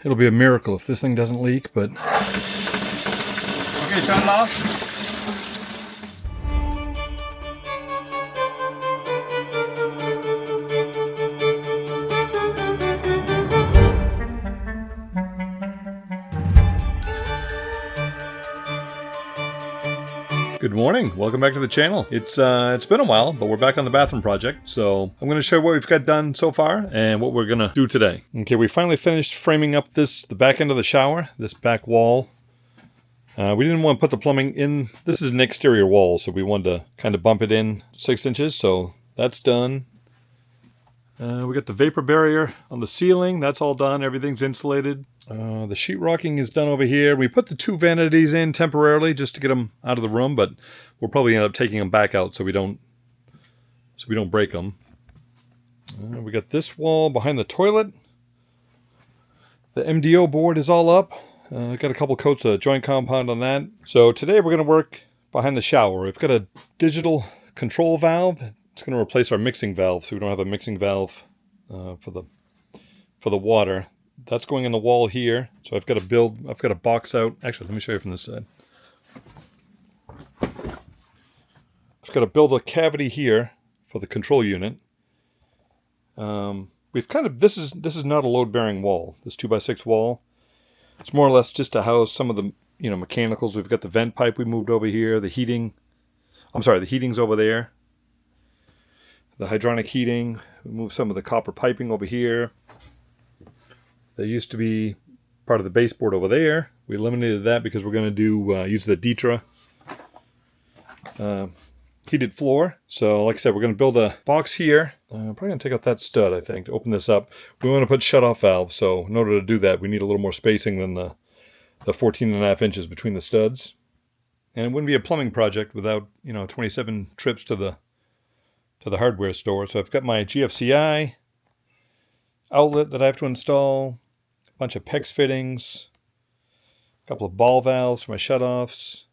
It'll be a miracle if this thing doesn't leak, but... Okay, shut it off. Good morning. Welcome back to the channel. It's been a while, but we're back on the bathroom project. So I'm going to show what we've got done so far and what we're going to do today. Okay, we finally finished framing up the back end of the shower, this back wall. We didn't want to put the plumbing in. This is an exterior wall, so we wanted to kind of bump it in 6 inches. So that's done. We got the vapor barrier on the ceiling. That's all done. Everything's insulated. The sheetrocking is done over here. We put the 2 vanities in temporarily just to get them out of the room, but we'll probably end up taking them back out so we don't break them. We got this wall behind the toilet. The MDO board is all up. Got a couple coats of joint compound on that. So today we're going to work behind the shower. We've got a digital control valve. It's going to replace our mixing valve, so we don't have a mixing valve for the water. That's going in the wall here. So I've got a box out. Actually, let me show you from this side. I've got to build a cavity here for the control unit. This is not a load-bearing wall. This 2x6 wall. It's more or less just to house some of the mechanicals. We've got the vent pipe we moved over here. The heating's over there. The hydronic heating. We moved some of the copper piping over here. There used to be part of the baseboard over there. We eliminated that because we're going to use the Ditra heated floor. So like I said, we're going to build a box here. I'm probably going to take out that stud, I think, to open this up. We want to put shut-off valves, so in order to do that, we need a little more spacing than the 14.5 inches between the studs. And it wouldn't be a plumbing project without 27 trips to the hardware store. So I've got my GFCI outlet that I have to install, a bunch of PEX fittings, a couple of ball valves for my shutoffs.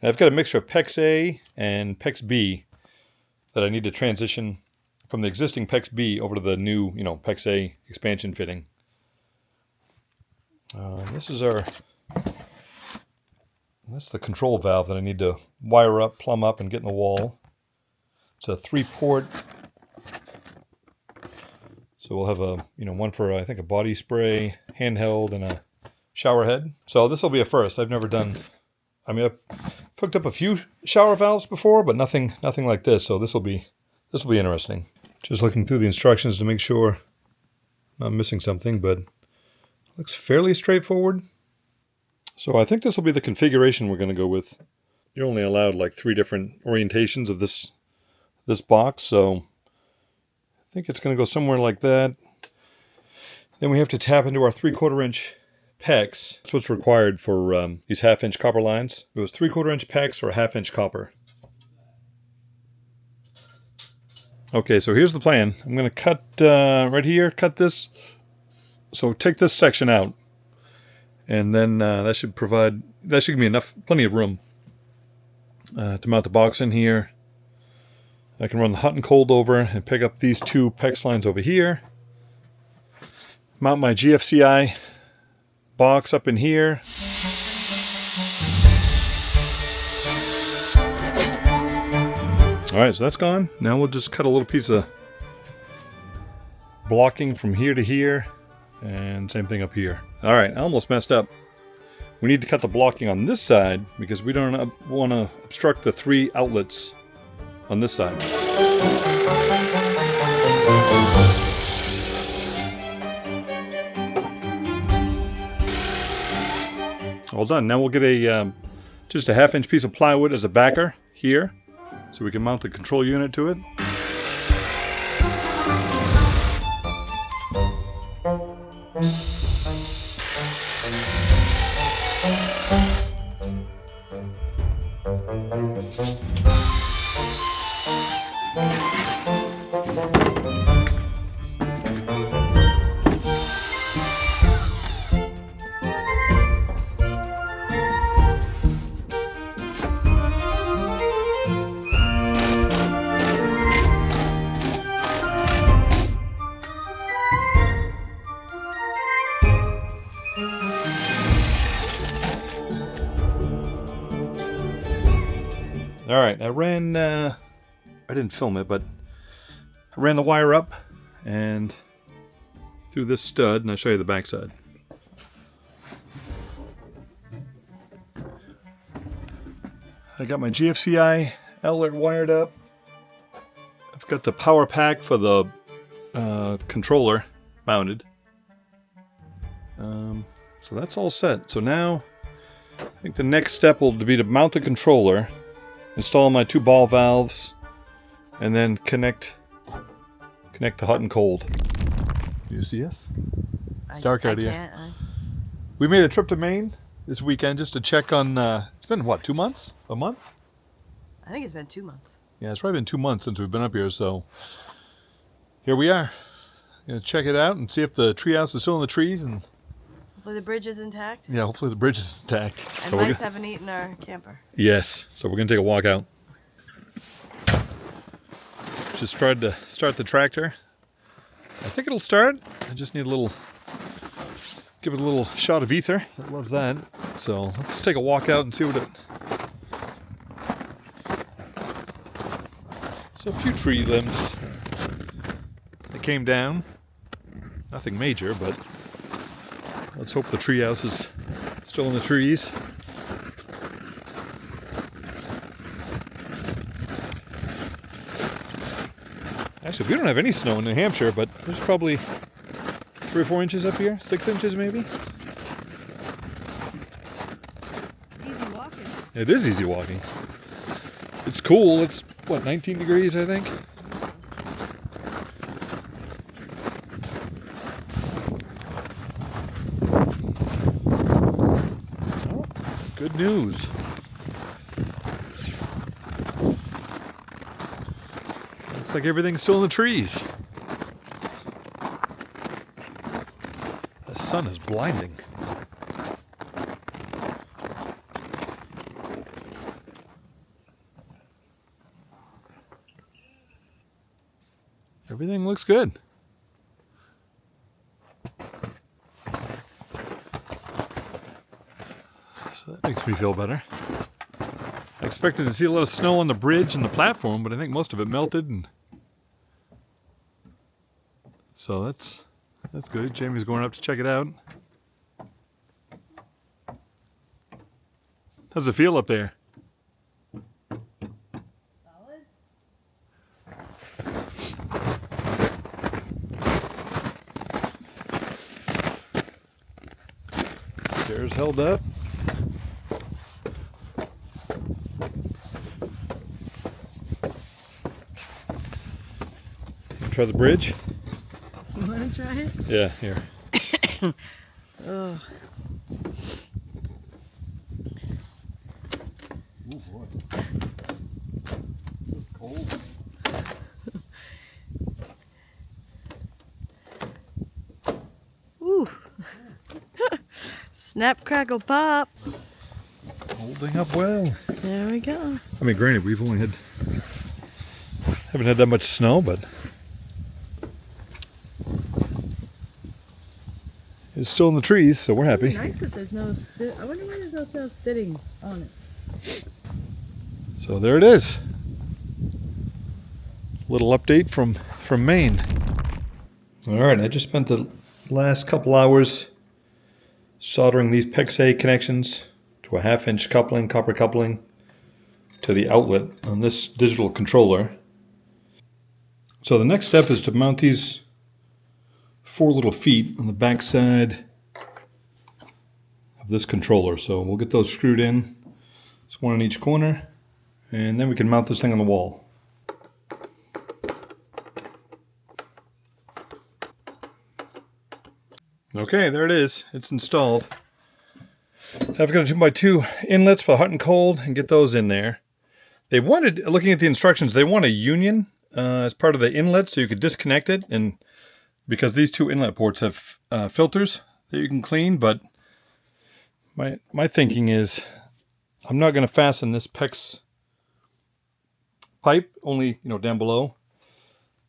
And I've got a mixture of PEX A and PEX B that I need to transition from the existing PEX B over to the new, PEX A expansion fitting. That's the control valve that I need to wire up, plumb up, and get in the wall. It's a 3-port. So we'll have one for, I think, a body spray, handheld, and a shower head. So this will be a first. I've I've hooked up a few shower valves before, but nothing like this. So this will be interesting. Just looking through the instructions to make sure I'm not missing something, but it looks fairly straightforward. So I think this will be the configuration we're going to go with. You're only allowed like 3 different orientations of this box, so I think it's going to go somewhere like that. Then we have to tap into our 3/4 inch PEX. That's what's required for these 1/2 inch copper lines. It was 3/4 inch PEX or 1/2 inch copper. Okay, so here's the plan. I'm going to cut right here, cut this. So take this section out. And then that should give me plenty of room to mount the box in here. I can run the hot and cold over and pick up these 2 PEX lines over here. Mount my GFCI box up in here. Alright, so that's gone. Now we'll just cut a little piece of blocking from here to here. And same thing up here. Alright, I almost messed up. We need to cut the blocking on this side because we don't want to obstruct the 3 outlets on this side. All done. Now we'll get just a 1/2 inch piece of plywood as a backer here, so we can mount the control unit to it. All right, I didn't film it, but I ran the wire up and through this stud, and I'll show you the back side. I got my GFCI outlet wired up. I've got the power pack for the controller mounted. So that's all set. So now I think the next step will be to mount the controller, install my 2 ball valves, and then connect the hot and cold. Do you see us? It's dark out here. We made a trip to Maine this weekend just to check on, it's been what, 2 months? A month? I think it's been 2 months. Yeah, it's probably been 2 months since we've been up here, so here we are. Gonna check it out and see if the treehouse is still in the trees, and hopefully the bridge is intact. yeah, hopefully the bridge is intact. And so mice haven't eaten our camper. Yes, so we're gonna take a walk out. Just tried to start the tractor. I think it'll start. I just need give it a little shot of ether. It loves that. So let's take a walk out and see what it. So a few tree limbs that came down. Nothing major, but let's hope the treehouse is still in the trees. Actually, we don't have any snow in New Hampshire, but there's probably 3 or 4 inches up here. 6 inches maybe. Easy walking. It is easy walking. It's cool. It's what, 19 degrees, I think. Oh, good news. Looks like everything's still in the trees. The sun is blinding. Everything looks good. So that makes me feel better. I expected to see a lot of snow on the bridge and the platform, but I think most of it melted, and so that's good. Jamie's going up to check it out. How's it feel up there? Stairs held up. Try the bridge? You want to try it? Yeah, here. Oh. Oh boy. It's cold. Ooh. Snap, crackle, pop. Holding up well. There we go. I mean, granted, we've only haven't had that much snow, but it's still in the trees, so we're happy. Nice that there's no. I wonder why there's no snow sitting on it. So there it is. Little update from Maine. All right, I just spent the last couple hours soldering these PEX-A connections to a 1/2-inch coupling, copper coupling, to the outlet on this digital controller. So the next step is to mount these 4 little feet on the back side of this controller. So we'll get those screwed in. It's 1 on each corner, and then we can mount this thing on the wall. Okay, there it is. It's installed. I've got a 2x2 inlets for hot and cold and get those in there. They wanted, looking at the instructions, they want a union as part of the inlet so you could disconnect it, and because these 2 inlet ports have filters that you can clean, but my thinking is I'm not going to fasten this PEX pipe, only down below.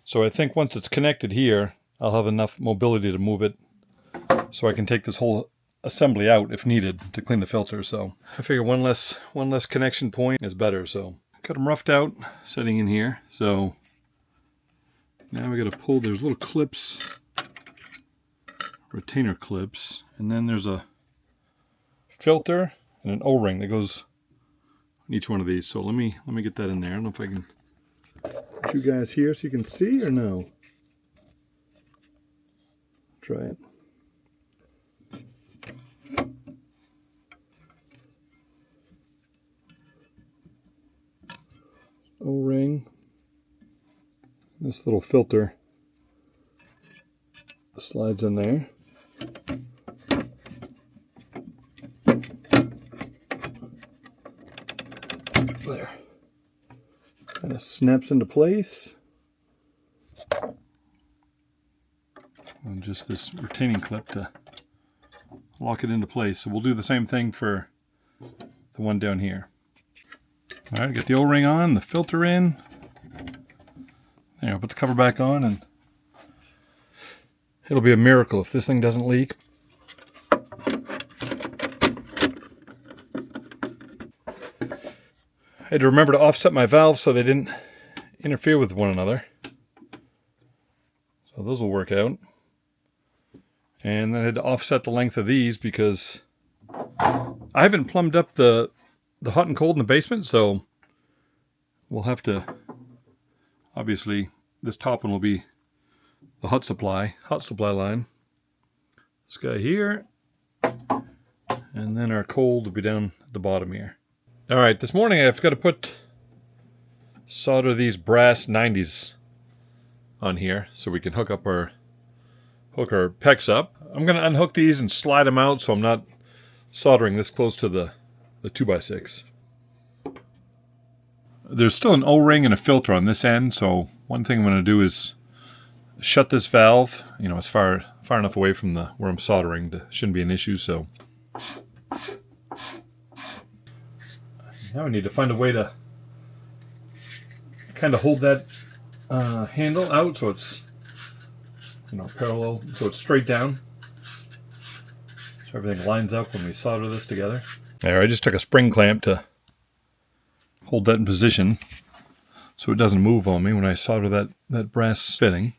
So I think once it's connected here, I'll have enough mobility to move it so I can take this whole assembly out if needed to clean the filter. So I figure one less connection point is better. So got them roughed out, setting in here. So now we got to pull. There's little clips, retainer clips, and then there's a filter and an O-ring that goes on each one of these. So let me get that in there. I don't know if I can put you guys here so you can see or no. Try it. O-ring. This little filter slides in there. There. Kind of snaps into place. And just this retaining clip to lock it into place. So we'll do the same thing for the one down here. All right, get the O-ring on, the filter in. There, I'll put the cover back on, and it'll be a miracle if this thing doesn't leak. I had to remember to offset my valves so they didn't interfere with one another. So those will work out. And then I had to offset the length of these because I haven't plumbed up the hot and cold in the basement, so we'll have to, obviously, this top one will be the hot supply line. This guy here, and then our cold will be down at the bottom here. All right, this morning I've got to solder these brass 90s on here so we can hook our PEX up. I'm going to unhook these and slide them out so I'm not soldering this close to the 2x6. There's still an O-ring and a filter on this end, so one thing I'm going to do is shut this valve, as far enough away from where I'm soldering that shouldn't be an issue. So now I need to find a way to kind of hold that handle out so it's parallel, so it's straight down, so everything lines up when we solder this together. There, I just took a spring clamp to hold that in position so it doesn't move on me when I solder that brass fitting.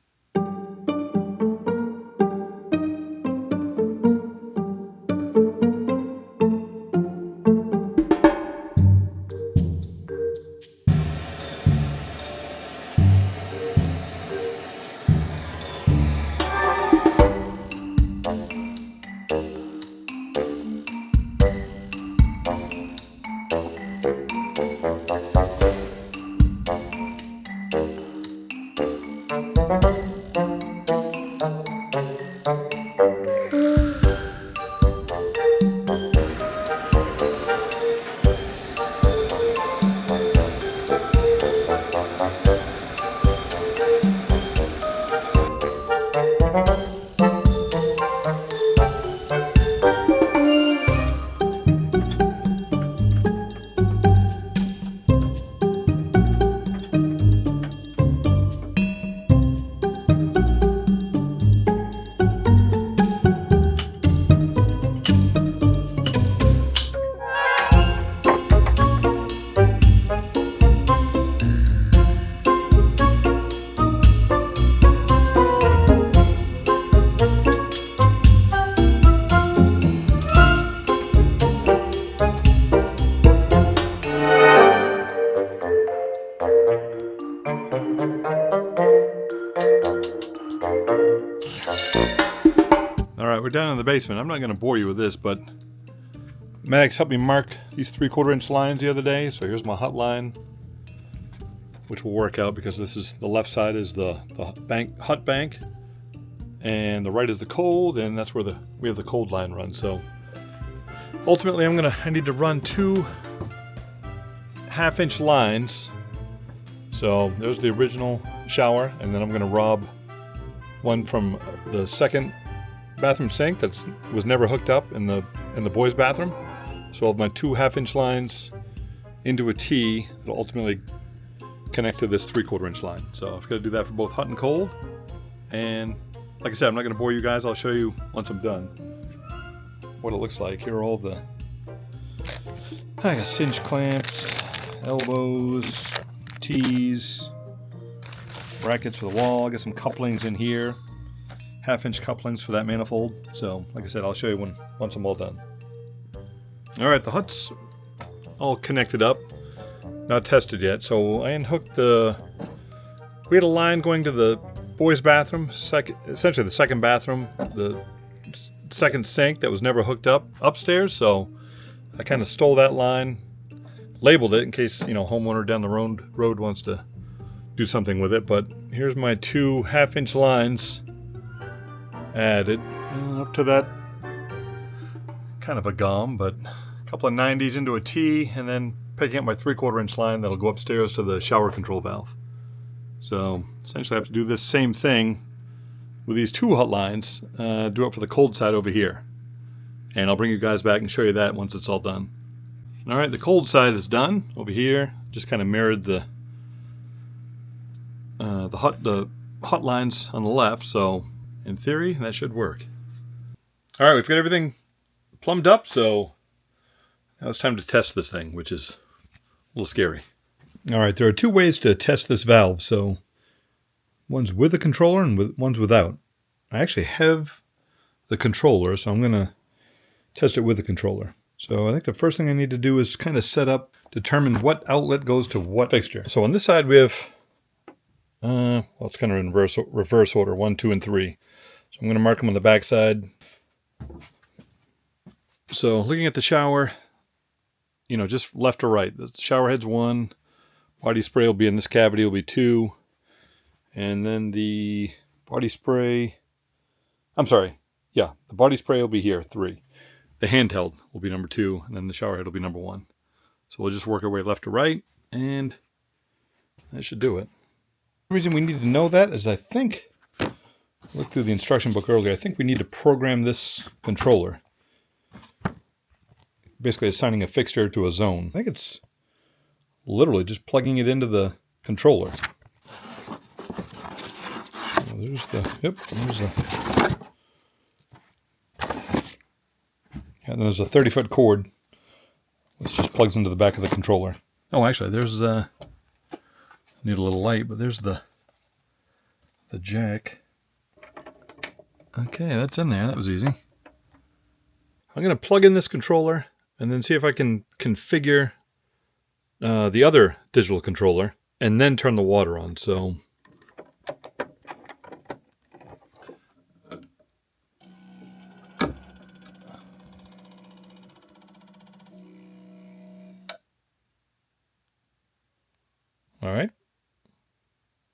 We're down in the basement. I'm not going to bore you with this, but Maddox helped me mark these 3/4 inch lines the other day. So here's my hot line, which will work out because this is the left side is the hot bank, and the right is the cold, and that's where we have the cold line run. So ultimately, I need to run 2 1/2-inch lines. So there's the original shower, and then I'm going to rob one from the second bathroom sink that was never hooked up in the boys' bathroom. So I'll have my 2 1/2-inch lines into a T that'll ultimately connect to this 3/4 inch line. So I've got to do that for both hot and cold. And like I said, I'm not going to bore you guys. I'll show you once I'm done. what it looks like. Here are all the I got cinch clamps, elbows, T's, brackets for the wall. I got some couplings in here, 1/2-inch couplings for that manifold. So, like I said, I'll show you once I'm all done. All right, the hut's all connected up, not tested yet. So I unhooked we had a line going to the boys' bathroom, essentially the second bathroom, the second sink that was never hooked up upstairs. So I kind of stole that line, labeled it in case, homeowner down the road wants to do something with it. But here's my 2 1/2-inch lines added up to that, kind of a gum, but a couple of 90s into a T, and then picking up my 3/4-inch line that'll go upstairs to the shower control valve. So essentially I have to do this same thing with these 2 hot lines, do it for the cold side over here. And I'll bring you guys back and show you that once it's all done. All right, the cold side is done over here. Just kind of mirrored the hot lines on the left, so in theory that should work. All right, we've got everything plumbed up, so now it's time to test this thing, which is a little scary. All right, there are 2 ways to test this valve. So one's with the controller and one's without. I actually have the controller, so I'm going to test it with the controller. So I think the first thing I need to do is kind of determine what outlet goes to what fixture. So on this side we have, well, it's kind of in reverse order, 1, 2, and 3. So I'm going to mark them on the back side. So looking at the shower, just left to right. The shower head's 1, body spray will be in this cavity, will be 2, and then the body spray, the body spray will be here, 3. The handheld will be number 2, and then the shower head will be number 1. So we'll just work our way left to right, and that should do it. The reason we need to know that is I looked through the instruction book earlier, I think we need to program this controller. Basically assigning a fixture to a zone. I think it's literally just plugging it into the controller. There's the, and there's a 30-foot cord, which just plugs into the back of the controller. Oh, actually, there's need a little light, but there's the jack. Okay, that's in there. That was easy. I'm going to plug in this controller and then see if I can configure the other digital controller and then turn the water on. So all right.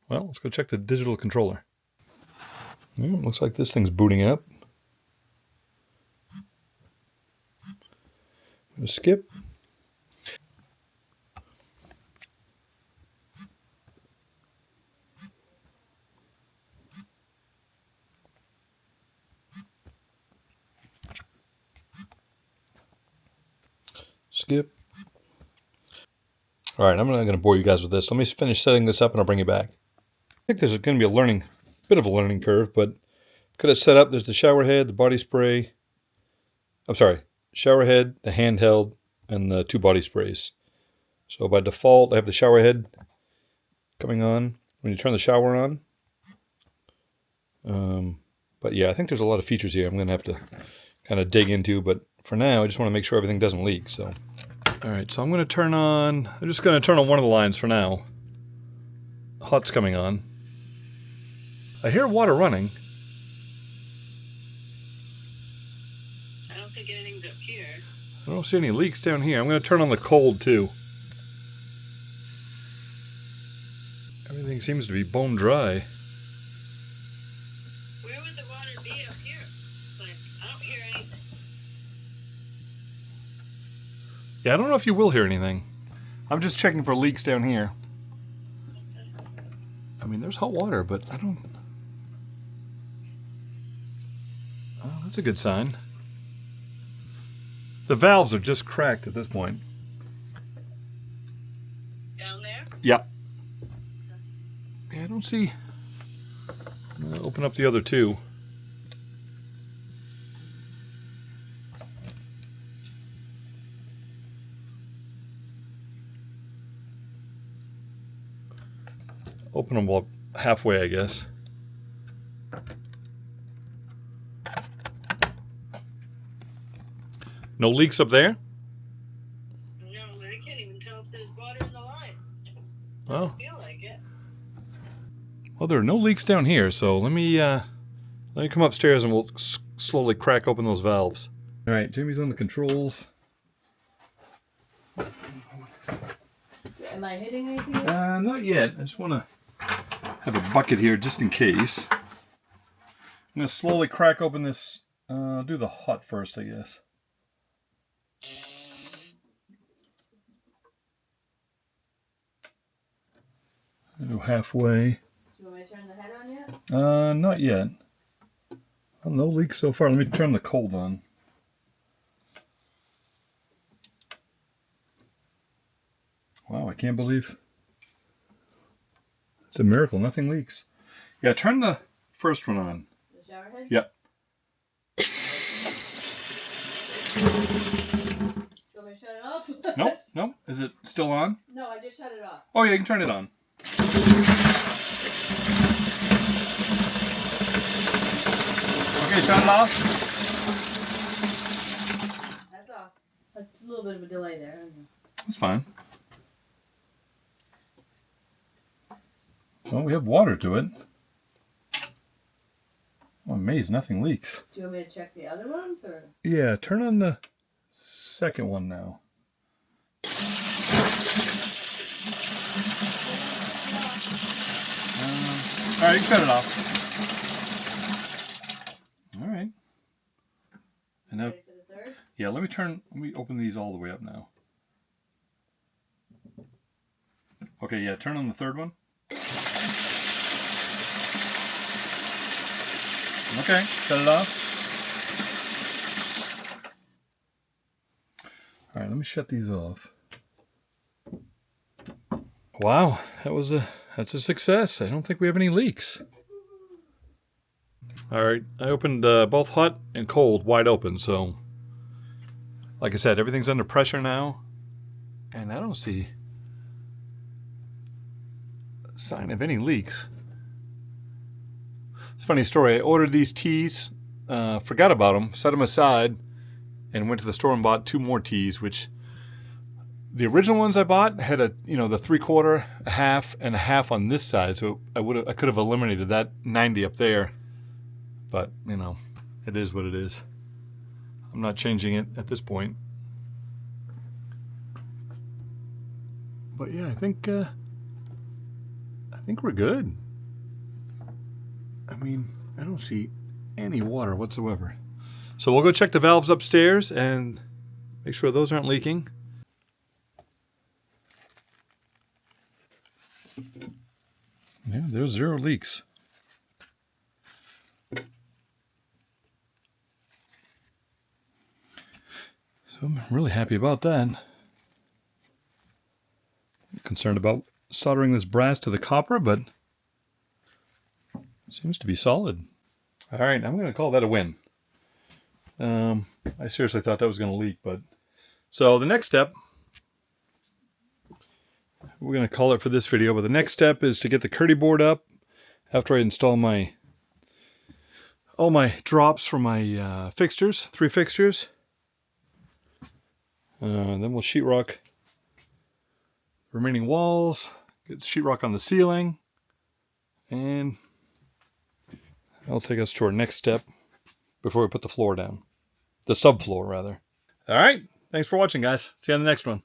Well, let's go check the digital controller. Looks like this thing's booting up. I'm going to skip. Skip. All right, I'm not going to bore you guys with this. Let me finish setting this up and I'll bring you back. I think there's going to be a bit of a learning curve, but got it set up. There's the shower head, the body spray. Shower head, the handheld, and the 2 body sprays. So by default, I have the shower head coming on when you turn the shower on. But yeah, I think there's a lot of features here I'm going to have to kind of dig into. But for now, I just want to make sure everything doesn't leak. So, all right, so I'm just going to turn on one of the lines for now. Hot's coming on. I hear water running. I don't think anything's up here. I don't see any leaks down here. I'm going to turn on the cold too. Everything seems to be bone dry. Where would the water be up here? Like, I don't hear anything. Yeah, I don't know if you will hear anything. I'm just checking for leaks down here. I mean, there's hot water, but I don't... Oh, that's a good sign. The valves are just cracked at this point. Down there? Yeah. Yeah, I don't see... I'm going to open up the other 2. open them up halfway, I guess. No leaks up there? No, I can't even tell if there's water in the line. Oh. Doesn't feel like it. Well, there are no leaks down here, so let me come upstairs and we'll slowly crack open those valves. All right, Jimmy's on the controls. Am I hitting anything? Not yet. I just want to have a bucket here just in case. I'm going to slowly crack open this. Do the hot first, I guess. I'll go halfway. Do you want me to turn the head on yet? Not yet. Well, no leaks so far. Let me turn the cold on. Wow, I can't believe it's a miracle. Nothing leaks. Yeah, turn the first one on. The shower head? Yep. Do you want me to shut it off? Nope, nope. Is it still on? No, I just shut it off. Oh, yeah, you can turn it on. Okay, shut it off. That's off. That's a little bit of a delay there. That's fine. Well, we have water to it. I'm amazed nothing leaks. Do you want me to check the other ones, or? Yeah, turn on the second one now. All right, you can shut it off. All right. And now, Ready for the third? yeah, let me open these all the way up now. Okay, yeah, turn on the third one. Okay, shut it off. All right, let me shut these off. Wow, that's a success. I don't think we have any leaks. All right, I opened both hot and cold wide open, so like I said, everything's under pressure now, and I don't see a sign of any leaks. It's a funny story. I ordered these teas, forgot about them, set them aside, and went to the store and bought 2 more teas, which the original ones I bought had the 3/4, a half, and a half on this side, so I could have eliminated that 90 up there. But, it is what it is. I'm not changing it at this point. But yeah, I think we're good. I mean, I don't see any water whatsoever. So we'll go check the valves upstairs and make sure those aren't leaking. Yeah, there's 0 leaks. So I'm really happy about that. I'm concerned about soldering this brass to the copper, but seems to be solid. All right, I'm going to call that a win. I seriously thought that was going to leak, but... So the next step, we're going to call it for this video, but the next step is to get the Curdy board up after I install all my drops for my fixtures, 3 fixtures. Then we'll sheetrock remaining walls, get sheetrock on the ceiling, and that'll take us to our next step before we put the floor down. The subfloor, rather. All right. Thanks for watching, guys. See you on the next one.